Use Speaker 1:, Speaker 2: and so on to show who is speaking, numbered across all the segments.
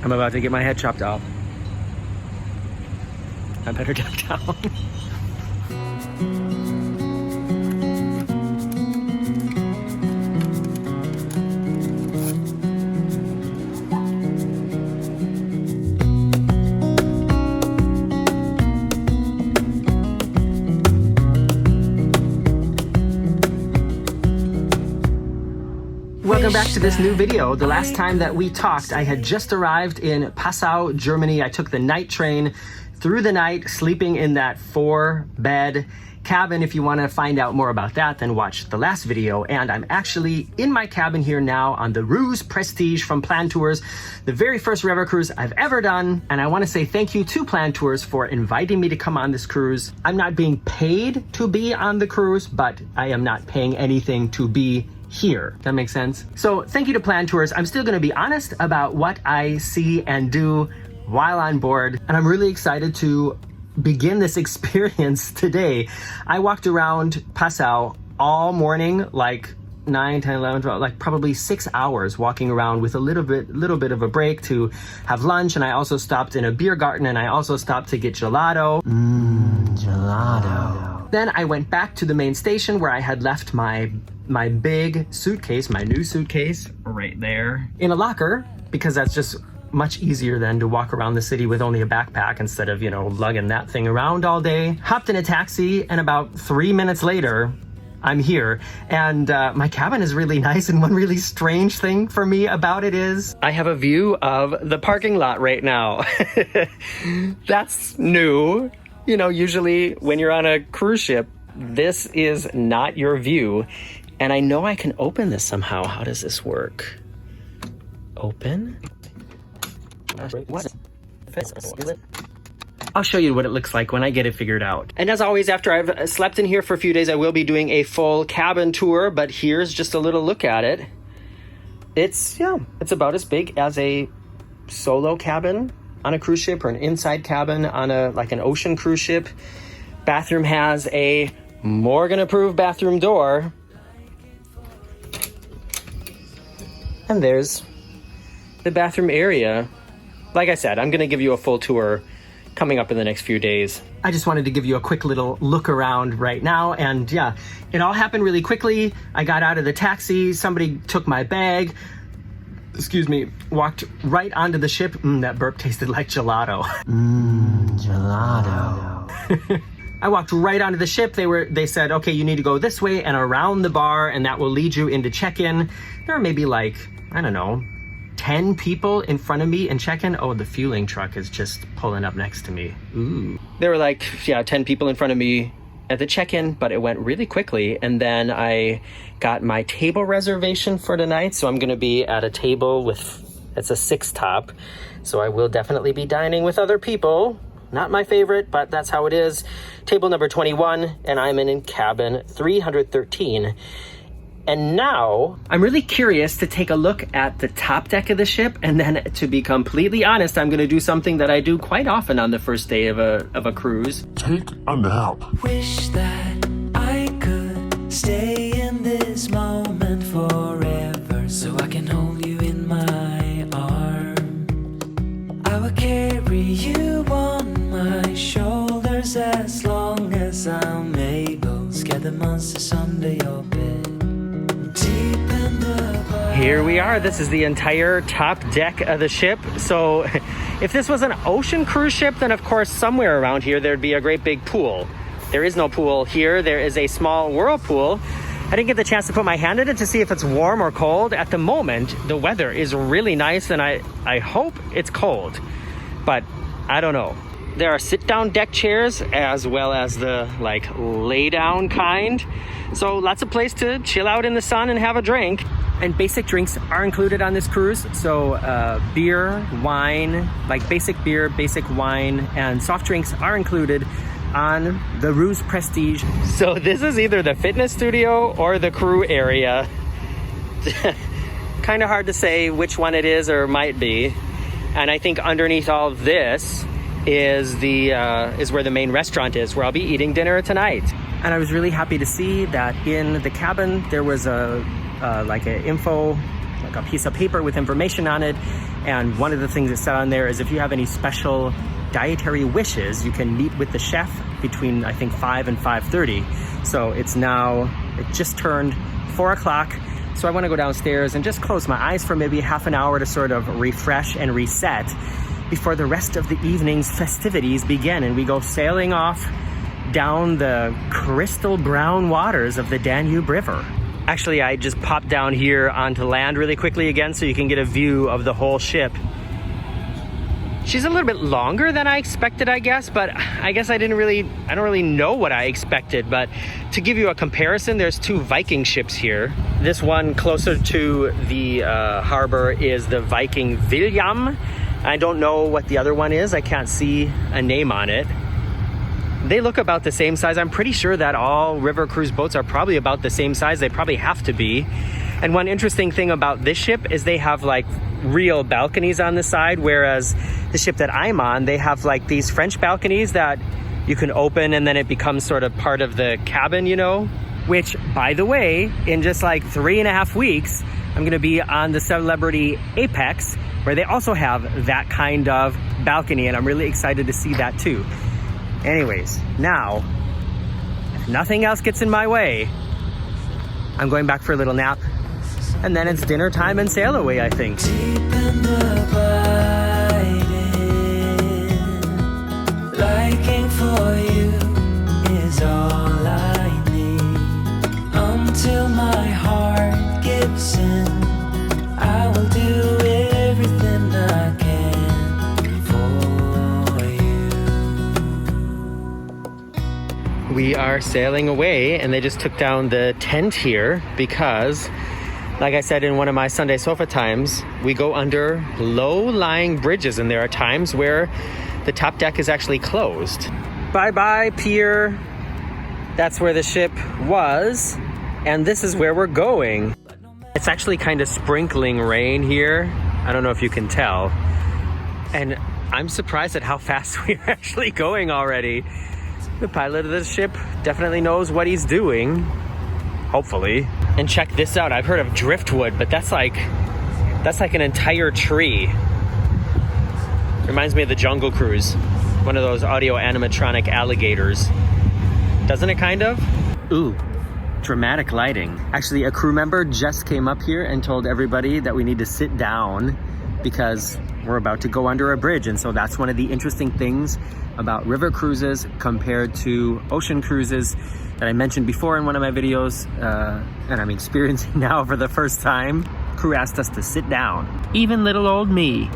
Speaker 1: I'm about to get my head chopped off. I better duck down. Welcome back to this new video. The last time that we talked, I had just arrived in Passau, Germany. I took the night train through the night, sleeping in that 4-bed cabin. If you want to find out more about that, then watch the last video. And I'm actually in my cabin here now on the Rousse Prestige from Plantours, the very first river cruise I've ever done. And I want to say thank you to Plantours for inviting me to come on this cruise. I'm not being paid to be on the cruise, but I am not paying anything to be here. That makes sense? So thank you to Plantours. I'm still going to be honest about what I see and do while on board, and I'm really excited to begin this experience today. I walked around Passau all morning, like 9, 10, 11, 12, like probably 6 hours walking around with a little bit of a break to have lunch. And I also stopped in a beer garden, and I also stopped to get gelato. Gelato. Then I went back to the main station where I had left my big suitcase, my new suitcase right there in a locker, because that's just much easier than to walk around the city with only a backpack instead of, you know, lugging that thing around all day. Hopped in a taxi, and about 3 minutes later, I'm here. And my cabin is really nice, and one really strange thing for me about it is I have a view of the parking lot right now. That's new. You know, usually when you're on a cruise ship, this is not your view. And I know I can open this somehow. How does this work? Open? What? I'll show you what it looks like when I get it figured out. And as always, after I've slept in here for a few days, I will be doing a full cabin tour, but here's just a little look at it. It's about as big as a solo cabin on a cruise ship, or an inside cabin on an ocean cruise ship. Bathroom has a Morgan-approved bathroom door. And there's the bathroom area. Like I said, I'm going to give you a full tour coming up in the next few days. I just wanted to give you a quick little look around right now. And yeah, it all happened really quickly. I got out of the taxi. Somebody took my bag. Excuse me. Walked right onto the ship. That burp tasted like gelato. Gelato. I walked right onto the ship. They said, okay, you need to go this way and around the bar, and that will lead you into check-in. There are maybe like, I don't know, 10 people in front of me in check-in. Oh, the fueling truck is just pulling up next to me. Ooh. There were like, 10 people in front of me at the check-in, but it went really quickly. And then I got my table reservation for tonight. So I'm going to be at a table it's a 6-top. So I will definitely be dining with other people. Not my favorite, but that's how it is. Table number 21, and I'm in cabin 313. And now, I'm really curious to take a look at the top deck of the ship, and then, to be completely honest, I'm gonna do something that I do quite often on the first day of a cruise.
Speaker 2: Take a nap.
Speaker 3: Wish that I could stay in this moment forever, so I can hold you in my arms. I will carry you on my shoulders as long as I'm able. Scare the monsters under your bed.
Speaker 1: Here we are. This is the entire top deck of the ship. So if this was an ocean cruise ship, then of course somewhere around here there'd be a great big pool. There is no pool here. There is a small whirlpool. I didn't get the chance to put my hand in it to see if it's warm or cold. At the moment, the weather is really nice, and I hope it's cold, but I don't know. There are sit-down deck chairs as well as the lay-down kind. So lots of place to chill out in the sun and have a drink. And basic drinks are included on this cruise. So beer, wine, like basic beer, basic wine, and soft drinks are included on the Rousse Prestige. So this is either the fitness studio or the crew area. Kind of hard to say which one it is or might be. And I think underneath all of this is where the main restaurant is, where I'll be eating dinner tonight. And I was really happy to see that in the cabin there was an info like a piece of paper with information on it. And one of the things that said on there is if you have any special dietary wishes, you can meet with the chef between, I think, 5 and 5:30. So it just turned 4 o'clock. So I want to go downstairs and just close my eyes for maybe half an hour to sort of refresh and reset before the rest of the evening's festivities begin. And we go sailing off down the crystal brown waters of the Danube River. Actually, I just popped down here onto land really quickly again so you can get a view of the whole ship. She's a little bit longer than I expected, I guess, but I guess I don't really know what I expected. But to give you a comparison, there's 2 Viking ships here. This one closer to the harbor is the Viking William. I don't know what the other one is. I can't see a name on it. They look about the same size. I'm pretty sure that all river cruise boats are probably about the same size. They probably have to be. And one interesting thing about this ship is they have like real balconies on the side, whereas the ship that I'm on, they have like these French balconies that you can open and then it becomes sort of part of the cabin, you know? Which, by the way, in just like 3.5 weeks, I'm gonna be on the Celebrity Apex, where they also have that kind of balcony, and I'm really excited to see that too. Anyways, now, if nothing else gets in my way, I'm going back for a little nap, and then it's dinner time and sail away, I think.
Speaker 3: Deep in the biting, liking for you is all I need. Until my heart gives in, I will do everything I can for you.
Speaker 1: We are sailing away, and they just took down the tent here because, like I said in one of my Sunday sofa times, we go under low-lying bridges, and there are times where the top deck is actually closed. Bye-bye, pier. That's where the ship was, and this is where we're going. It's actually kind of sprinkling rain here. I don't know if you can tell. And I'm surprised at how fast we're actually going already. The pilot of this ship definitely knows what he's doing. Hopefully. And check this out. I've heard of driftwood, but that's like an entire tree. Reminds me of the Jungle Cruise. One of those audio animatronic alligators. Doesn't it kind of? Ooh, dramatic lighting. Actually, a crew member just came up here and told everybody that we need to sit down because we're about to go under a bridge. And so that's one of the interesting things about river cruises compared to ocean cruises that I mentioned before in one of my videos, and I'm experiencing now for the first time. Crew asked us to sit down. Even little old me.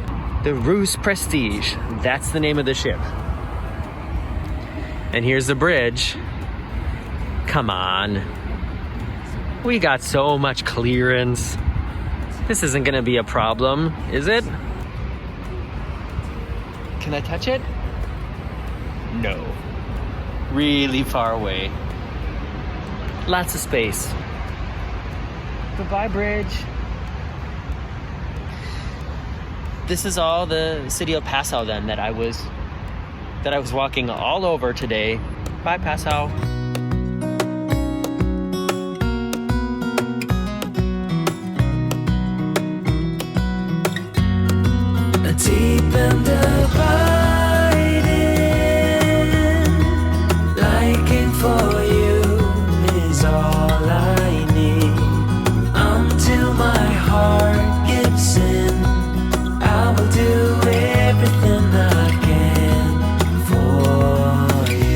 Speaker 1: The Rousse Prestige, that's the name of the ship. And here's the bridge. Come on. We got so much clearance. This isn't gonna be a problem, is it? Can I touch it? No. Really far away. Lots of space. Goodbye, bridge. This is all the city of Passau then that I was walking all over today. Bye, Passau.
Speaker 3: Deep in the biting, liking for you is all I need. Until my heart gives in, I will do everything I can for you.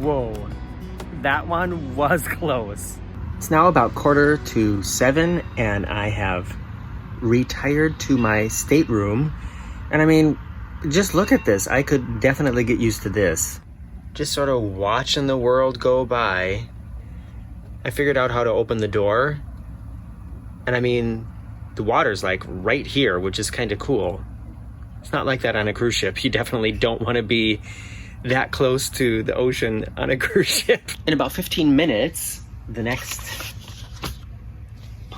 Speaker 1: Whoa, that one was close. It's now about 6:45, and I have retired to my stateroom. And I mean, just look at this. I could definitely get used to this. Just sort of watching the world go by. I figured out how to open the door. And I mean, the water's like right here, which is kind of cool. It's not like that on a cruise ship. You definitely don't want to be that close to the ocean on a cruise ship. In about 15 minutes, the next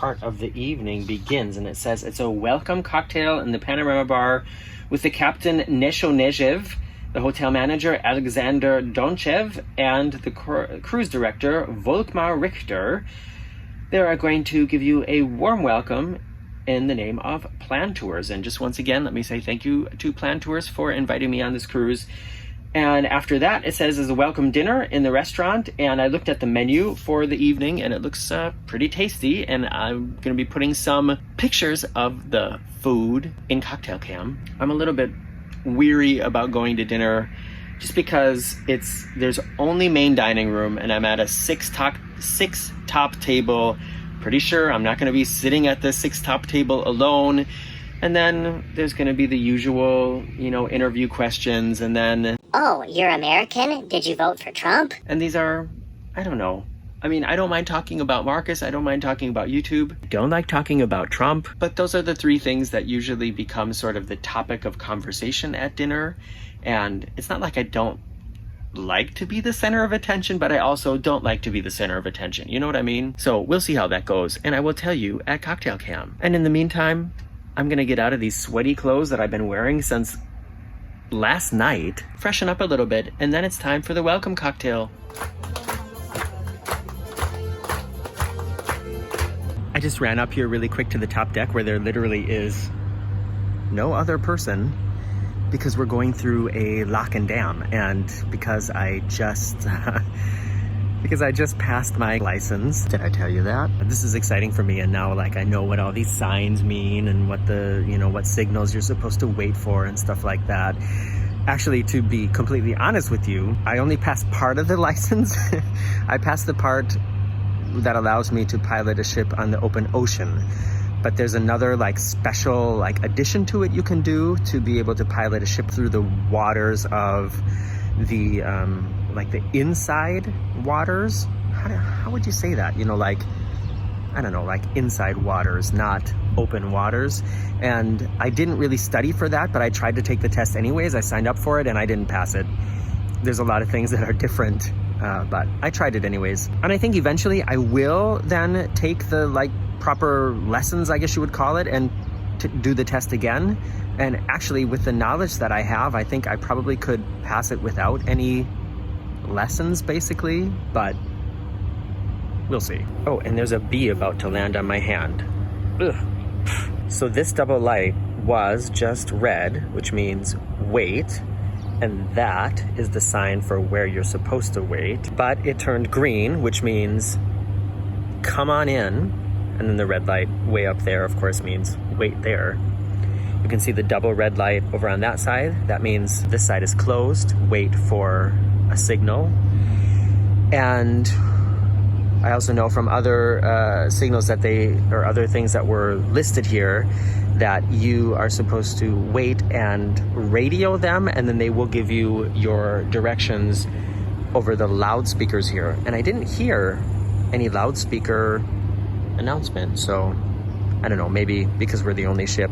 Speaker 1: part of the evening begins, and it says it's a welcome cocktail in the Panorama Bar with the captain Nesho Nejev, the hotel manager Alexander Donchev, and the cruise director Volkmar Richter. They are going to give you a warm welcome in the name of Plantours. And just once again, let me say thank you to Plantours for inviting me on this cruise. And after that, it says there's a welcome dinner in the restaurant, and I looked at the menu for the evening, and it looks pretty tasty, and I'm going to be putting some pictures of the food in Cocktail Cam. I'm a little bit weary about going to dinner just because there's only main dining room, and I'm at a six top table. Pretty sure I'm not going to be sitting at the six top table alone. And then there's going to be the usual, interview questions, and then...
Speaker 2: Oh, you're American? Did you vote for Trump?
Speaker 1: And these are, I don't know. I mean, I don't mind talking about Marcus. I don't mind talking about YouTube. Don't like talking about Trump. But those are the three things that usually become sort of the topic of conversation at dinner. And it's not like I don't like to be the center of attention, but I also don't like to be the center of attention. You know what I mean? So we'll see how that goes. And I will tell you at Cocktail Cam. And in the meantime, I'm gonna get out of these sweaty clothes that I've been wearing since last night, freshen up a little bit, and then it's time for the welcome cocktail. I just ran up here really quick to the top deck where there literally is no other person because we're going through a lock and dam, and because I just passed my license. Did I tell you that? This is exciting for me, and now I know what all these signs mean and what what signals you're supposed to wait for and stuff like that. Actually, to be completely honest with you, I only passed part of the license. I passed the part that allows me to pilot a ship on the open ocean. But there's another special addition to it you can do to be able to pilot a ship through the waters of the the inside waters. How would you say that? I don't know, inside waters, not open waters. And I didn't really study for that, but I tried to take the test anyways. I signed up for it and I didn't pass it. There's a lot of things that are different, but I tried it anyways. And I think eventually I will then take the proper lessons, I guess you would call it, and to do the test again. And actually, with the knowledge that I have, I think I probably could pass it without any lessons, basically, but we'll see. Oh, and there's a bee about to land on my hand. Ugh. So this double light was just red, which means wait, and that is the sign for where you're supposed to wait. But it turned green, which means come on in. And then the red light way up there, of course, means wait there. You can see the double red light over on that side. That means this side is closed. Wait for a signal. And I also know from other signals that other things that were listed here, that you are supposed to wait and radio them, and then they will give you your directions over the loudspeakers here. And I didn't hear any loudspeaker announcement, so I don't know, maybe because we're the only ship,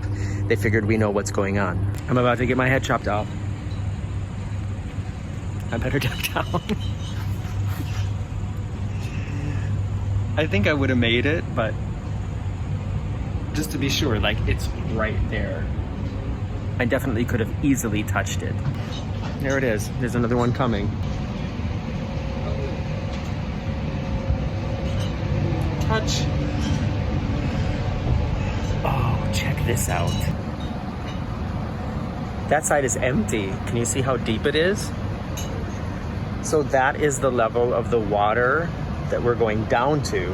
Speaker 1: they figured we know what's going on. I'm about to get my head chopped off. I better duck down. I think I would have made it, but just to be sure, it's right there. I definitely could have easily touched it. There it is. There's another one coming. Touch. Oh, check this out. That side is empty. Can you see how deep it is? So that is the level of the water that we're going down to.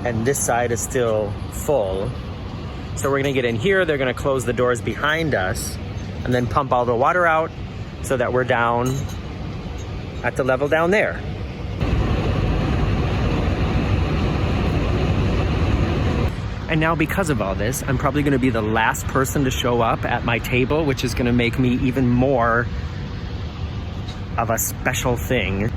Speaker 1: And this side is still full. So we're gonna get in here, they're gonna close the doors behind us and then pump all the water out so that we're down at the level down there. And now because of all this, I'm probably gonna be the last person to show up at my table, which is gonna make me even more of a special thing.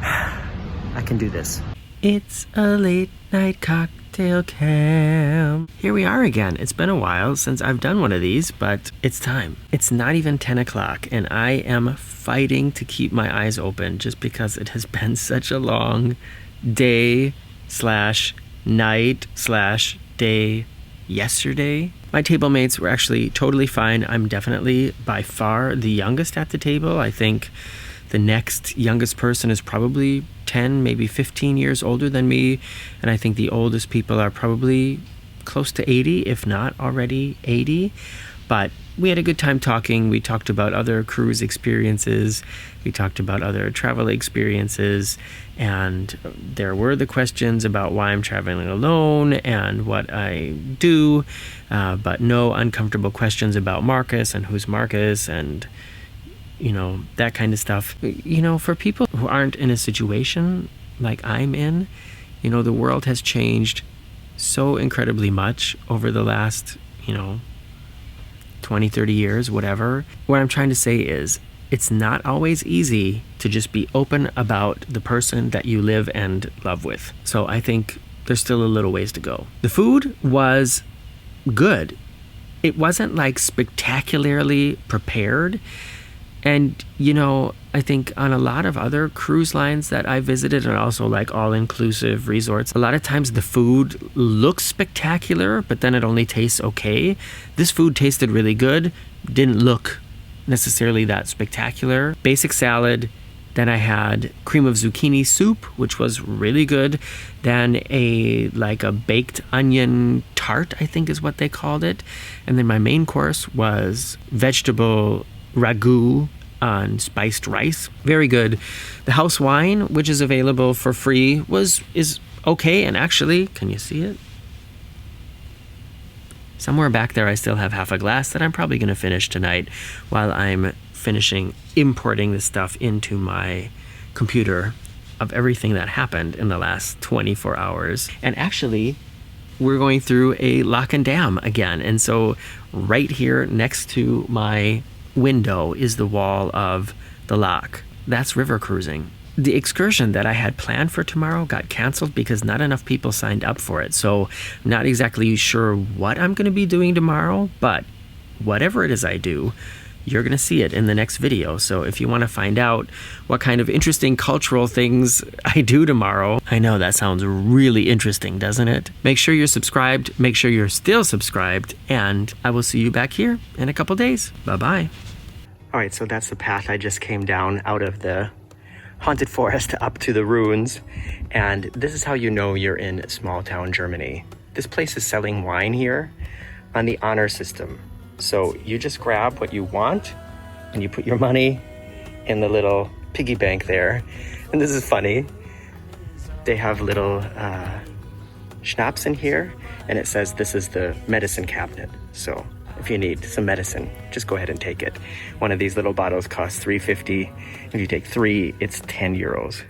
Speaker 1: I can do this. It's a late night cocktail cam. Here we are again. It's been a while since I've done one of these, but it's time. It's not even 10 o'clock and I am fighting to keep my eyes open just because it has been such a long day / night/day yesterday. My table mates were actually totally fine. I'm definitely by far the youngest at the table. I think the next youngest person is probably 10, maybe 15 years older than me. And I think the oldest people are probably close to 80, if not already 80. But we had a good time talking. We talked about other cruise experiences. We talked about other travel experiences. And there were the questions about why I'm traveling alone and what I do. But no uncomfortable questions about Marcus and who's Marcus and, you know, that kind of stuff. You know, for people who aren't in a situation like I'm in, you know, the world has changed so incredibly much over the last, 20, 30 years, whatever. What I'm trying to say is it's not always easy to just be open about the person that you live and love with. So I think there's still a little ways to go. The food was good. It wasn't like spectacularly prepared. And, I think on a lot of other cruise lines that I visited and also like all-inclusive resorts, a lot of times the food looks spectacular, but then it only tastes okay. This food tasted really good, didn't look necessarily that spectacular. Basic salad, then I had cream of zucchini soup, which was really good. Then a baked onion tart, I think is what they called it. And then my main course was vegetable ragu on spiced rice. Very good. The house wine, which is available for free, is okay. And actually, can you see it? Somewhere back there I still have half a glass that I'm probably going to finish tonight while I'm finishing importing the stuff into my computer of everything that happened in the last 24 hours. And actually, we're going through a lock and dam again. And so right here next to my window is the wall of the lock. That's river cruising. The excursion that I had planned for tomorrow got canceled because not enough people signed up for it. So I'm not exactly sure what I'm going to be doing tomorrow, but whatever it is I do, you're going to see it in the next video. So if you want to find out what kind of interesting cultural things I do tomorrow, I know that sounds really interesting, doesn't it? Make sure you're subscribed, make sure you're still subscribed, and I will see you back here in a couple days. Bye-bye. All right, so that's the path I just came down out of the haunted forest up to the ruins. And this is how you know you're in small town Germany. This place is selling wine here on the honor system. So you just grab what you want and you put your money in the little piggy bank there. And this is funny. They have little schnapps in here and it says this is the medicine cabinet. So if you need some medicine, just go ahead and take it. One of these little bottles costs $3.50. If you take 3, it's 10 euros.